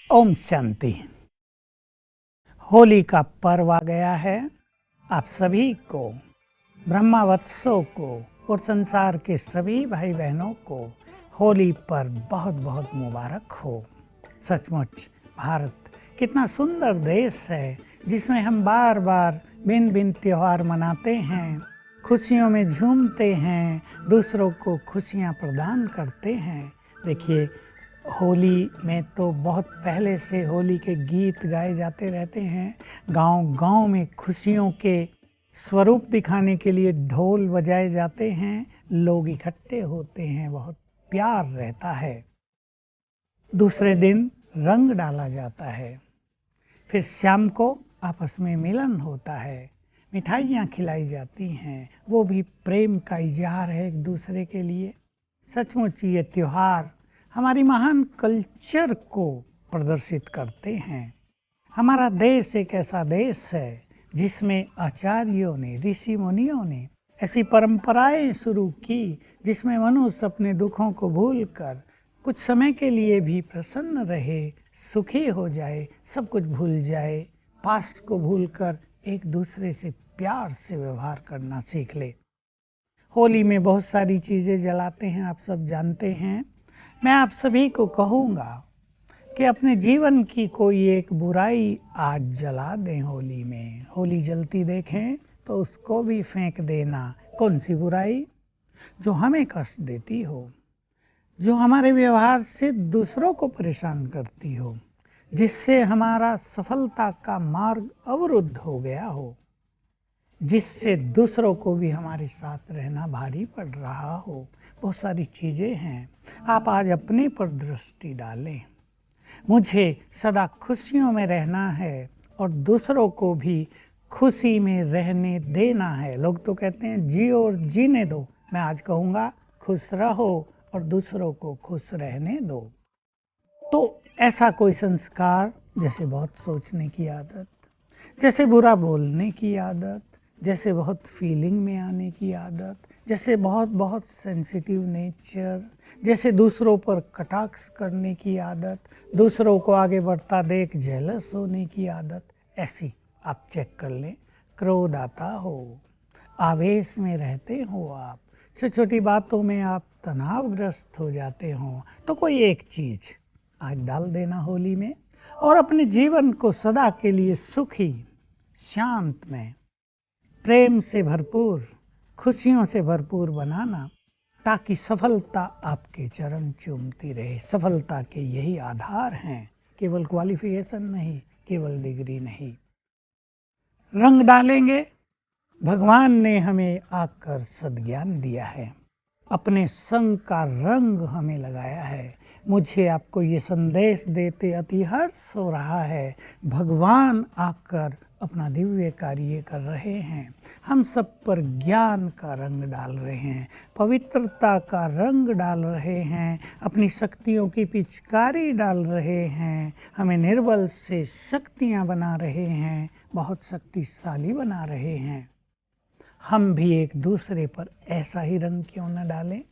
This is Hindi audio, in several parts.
ओम शांति। होली का पर्व आ गया है। आप सभी को, ब्रह्मावत्सों को और संसार के सभी भाई बहनों को होली पर बहुत बहुत मुबारक हो। सचमुच भारत कितना सुंदर देश है, जिसमें हम बार बार भिन्न भिन्न त्योहार मनाते हैं, खुशियों में झूमते हैं, दूसरों को खुशियां प्रदान करते हैं। देखिए, होली में तो बहुत पहले से होली के गीत गाए जाते रहते हैं। गांव गांव में खुशियों के स्वरूप दिखाने के लिए ढोल बजाए जाते हैं, लोग इकट्ठे होते हैं, बहुत प्यार रहता है। दूसरे दिन रंग डाला जाता है, फिर शाम को आपस में मिलन होता है, मिठाइयाँ खिलाई जाती हैं, वो भी प्रेम का इजहार है एक दूसरे के लिए। सचमुच ये त्योहार हमारी महान कल्चर को प्रदर्शित करते हैं। हमारा देश एक ऐसा देश है जिसमें आचार्यों ने, ऋषि मुनियों ने ऐसी परंपराएं शुरू की जिसमें मनुष्य अपने दुखों को भूलकर कुछ समय के लिए भी प्रसन्न रहे, सुखी हो जाए, सब कुछ भूल जाए, पास्ट को भूलकर एक दूसरे से प्यार से व्यवहार करना सीख ले। होली में बहुत सारी चीजें जलाते हैं, आप सब जानते हैं। मैं आप सभी को कहूँगा कि अपने जीवन की कोई एक बुराई आज जला दें। होली में होली जलती देखें तो उसको भी फेंक देना। कौन सी बुराई? जो हमें कष्ट देती हो, जो हमारे व्यवहार से दूसरों को परेशान करती हो, जिससे हमारा सफलता का मार्ग अवरुद्ध हो गया हो, जिससे दूसरों को भी हमारे साथ रहना भारी पड़ रहा हो। बहुत सारी चीजें हैं। आप आज अपने पर दृष्टि डालें। मुझे सदा खुशियों में रहना है और दूसरों को भी खुशी में रहने देना है। लोग तो कहते हैं जियो और जीने दो, मैं आज कहूँगा खुश रहो और दूसरों को खुश रहने दो। तो ऐसा कोई संस्कार, जैसे बहुत सोचने की आदत, जैसे बुरा बोलने की आदत, जैसे बहुत फीलिंग में आने की आदत, जैसे बहुत बहुत सेंसिटिव नेचर, जैसे दूसरों पर कटाक्ष करने की आदत, दूसरों को आगे बढ़ता देख जेलस होने की आदत, ऐसी आप चेक कर लें। क्रोध आता हो, आवेश में रहते हो आप, छोटी छोटी बातों में आप तनावग्रस्त हो जाते हो, तो कोई एक चीज आज डाल देना होली में और अपने जीवन को सदा के लिए सुखी, शांत में, प्रेम से भरपूर, खुशियों से भरपूर बनाना, ताकि सफलता आपके चरण चूमती रहे। सफलता के यही आधार हैं, केवल क्वालिफिकेशन नहीं, केवल डिग्री नहीं। रंग डालेंगे। भगवान ने हमें आकर सद्ज्ञान दिया है, अपने संग का रंग हमें लगाया है। मुझे आपको ये संदेश देते अति हर्ष हो रहा है। भगवान आकर अपना दिव्य कार्य कर रहे हैं, हम सब पर ज्ञान का रंग डाल रहे हैं, पवित्रता का रंग डाल रहे हैं, अपनी शक्तियों की पिचकारी डाल रहे हैं, हमें निर्बल से शक्तियां बना रहे हैं, बहुत शक्तिशाली बना रहे हैं। हम भी एक दूसरे पर ऐसा ही रंग क्यों न डालें?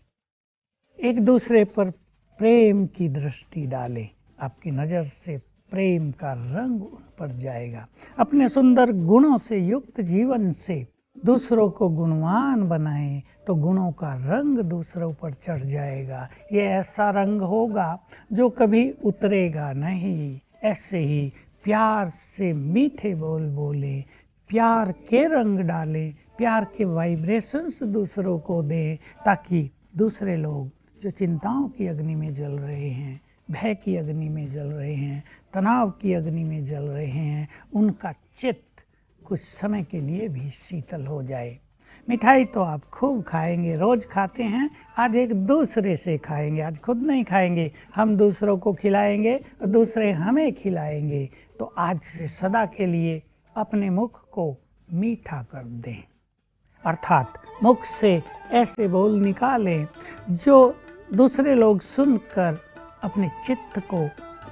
एक दूसरे पर प्रेम की दृष्टि डालें। आपकी नजर से प्रेम का रंग उन पर जाएगा। अपने सुंदर गुणों से युक्त जीवन से दूसरों को गुणवान बनाएं तो गुणों का रंग दूसरों पर चढ़ जाएगा। ये ऐसा रंग होगा जो कभी उतरेगा नहीं। ऐसे ही प्यार से मीठे बोल बोले, प्यार के रंग डालें, प्यार के वाइब्रेशंस दूसरों को दें, ताकि दूसरे लोग जो चिंताओं की अग्नि में जल रहे हैं, भय की अग्नि में जल रहे हैं, तनाव की अग्नि में जल रहे हैं, उनका चित्त कुछ समय के लिए भी शीतल हो जाए। मिठाई तो आप खूब खाएंगे, रोज खाते हैं, आज एक दूसरे से खाएंगे। आज खुद नहीं खाएंगे, हम दूसरों को खिलाएंगे और दूसरे हमें खिलाएंगे। तो आज से सदा के लिए अपने मुख को मीठा कर दें, अर्थात मुख से ऐसे बोल निकालें जो दूसरे लोग सुनकर अपने चित्त को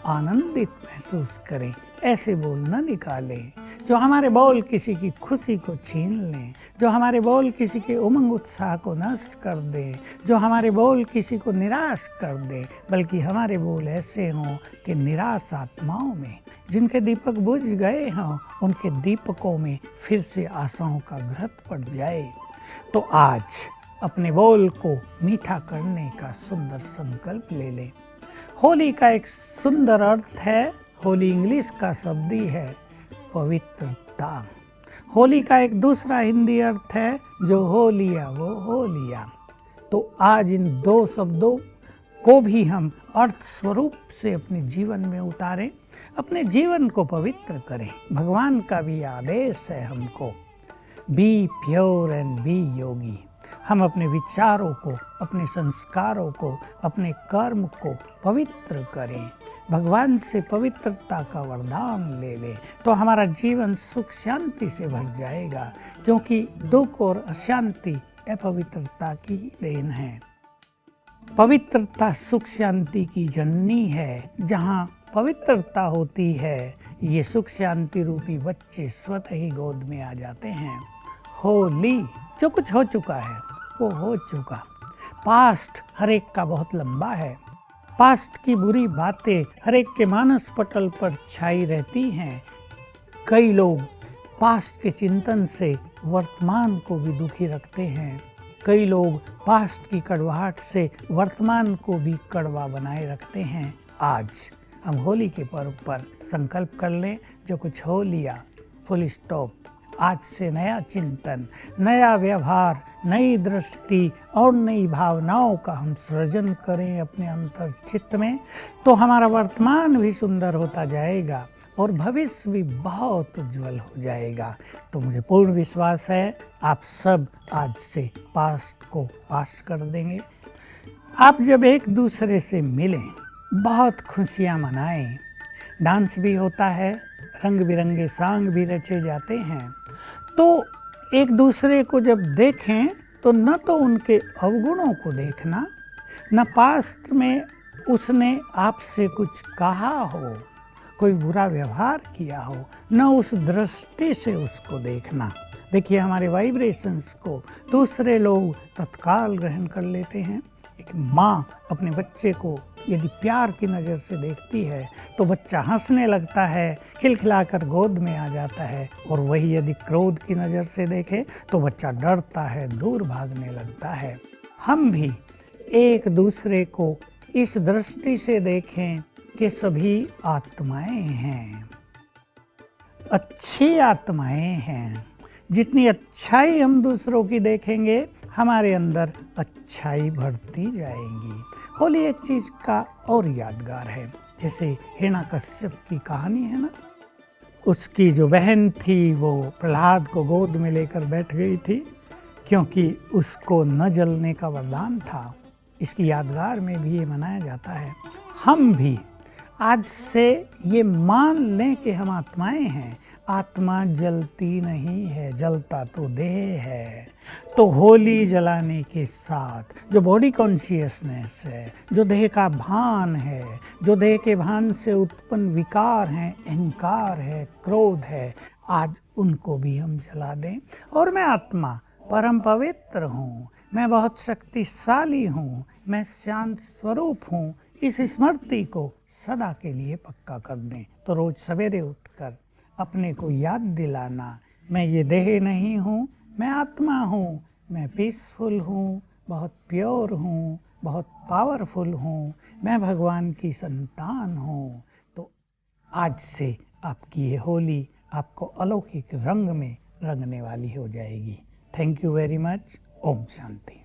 आनंदित महसूस करें। ऐसे बोल न निकालें जो हमारे बोल किसी की खुशी को छीन लें, जो हमारे बोल किसी के उमंग उत्साह को नष्ट कर दें, जो हमारे बोल किसी को निराश कर दे, बल्कि हमारे बोल ऐसे हों कि निराश आत्माओं में, जिनके दीपक बुझ गए हों, उनके दीपकों में फिर से आशाओं का घृत पड़ जाए। तो आज अपने बोल को मीठा करने का सुंदर संकल्प ले लें। होली का एक सुंदर अर्थ है, होली इंग्लिश का शब्द ही है पवित्रता। होली का एक दूसरा हिंदी अर्थ है जो हो लिया वो हो लिया। तो आज इन दो शब्दों को भी हम अर्थ स्वरूप से अपने जीवन में उतारें, अपने जीवन को पवित्र करें। भगवान का भी आदेश है हमको, बी प्योर एंड बी योगी। हम अपने विचारों को, अपने संस्कारों को, अपने कर्म को पवित्र करें, भगवान से पवित्रता का वरदान ले लें, तो हमारा जीवन सुख शांति से भर जाएगा, क्योंकि दुख और अशांति अपवित्रता की देन है। पवित्रता सुख शांति की जननी है। जहाँ पवित्रता होती है, ये सुख शांति रूपी बच्चे स्वतः ही गोद में आ जाते हैं। होली, जो कुछ हो चुका है वो हो चुका। पास्ट हर एक का बहुत लंबा है। पास्ट की बुरी बातें हर एक के मानस पटल पर छाई रहती हैं। कई लोग पास्ट के चिंतन से वर्तमान को भी दुखी रखते हैं। कई लोग पास्ट की कड़वाहट से वर्तमान को भी कड़वा बनाए रखते हैं। आज हम होली के पर्व पर संकल्प कर लें, जो कुछ हो लिया, फुल स्टॉप। आज से नया चिंतन, नया व्यवहार, नई दृष्टि और नई भावनाओं का हम सृजन करें अपने अंतर चित्त में, तो हमारा वर्तमान भी सुंदर होता जाएगा और भविष्य भी बहुत उज्जवल हो जाएगा। तो मुझे पूर्ण विश्वास है आप सब आज से पास्ट को पास्ट कर देंगे। आप जब एक दूसरे से मिलें, बहुत खुशियां मनाएं, डांस भी होता है, रंग बिरंगे सॉन्ग भी रचे जाते हैं, तो एक दूसरे को जब देखें तो न तो उनके अवगुणों को देखना, न पास्ट में उसने आपसे कुछ कहा हो, कोई बुरा व्यवहार किया हो, न उस दृष्टि से उसको देखना। देखिए, हमारे वाइब्रेशंस को दूसरे लोग तत्काल ग्रहण कर लेते हैं। एक माँ अपने बच्चे को यदि प्यार की नज़र से देखती है तो बच्चा हंसने लगता है, खिलखिलाकर गोद में आ जाता है, और वही यदि क्रोध की नज़र से देखे तो बच्चा डरता है, दूर भागने लगता है। हम भी एक दूसरे को इस दृष्टि से देखें कि सभी आत्माएं हैं, अच्छी आत्माएं हैं। जितनी अच्छाई हम दूसरों की देखेंगे, हमारे अंदर अच्छाई बढ़ती जाएगी। होली एक चीज का और यादगार है, जैसे हिरण्यकश्यप की कहानी है ना, उसकी जो बहन थी वो प्रहलाद को गोद में लेकर बैठ गई थी, क्योंकि उसको न जलने का वरदान था। इसकी यादगार में भी ये मनाया जाता है। हम भी आज से ये मान लें कि हम आत्माएं हैं। आत्मा जलती नहीं है, जलता तो देह है। तो होली जलाने के साथ जो बॉडी कॉन्शियसनेस है, जो देह का भान है, जो देह के भान से उत्पन्न विकार हैं, अहंकार है, क्रोध है, आज उनको भी हम जला दें। और मैं आत्मा परम पवित्र हूँ, मैं बहुत शक्तिशाली हूँ, मैं शांत स्वरूप हूँ, इस स्मृति को सदा के लिए पक्का कर दें। तो रोज सवेरे उठकर अपने को याद दिलाना, मैं ये देह नहीं हूँ, मैं आत्मा हूँ, मैं पीसफुल हूँ, बहुत प्योर हूँ, बहुत पावरफुल हूँ, मैं भगवान की संतान हूँ। तो आज से आपकी ये होली आपको अलौकिक रंग में रंगने वाली हो जाएगी। Thank you very much. Om Shanti.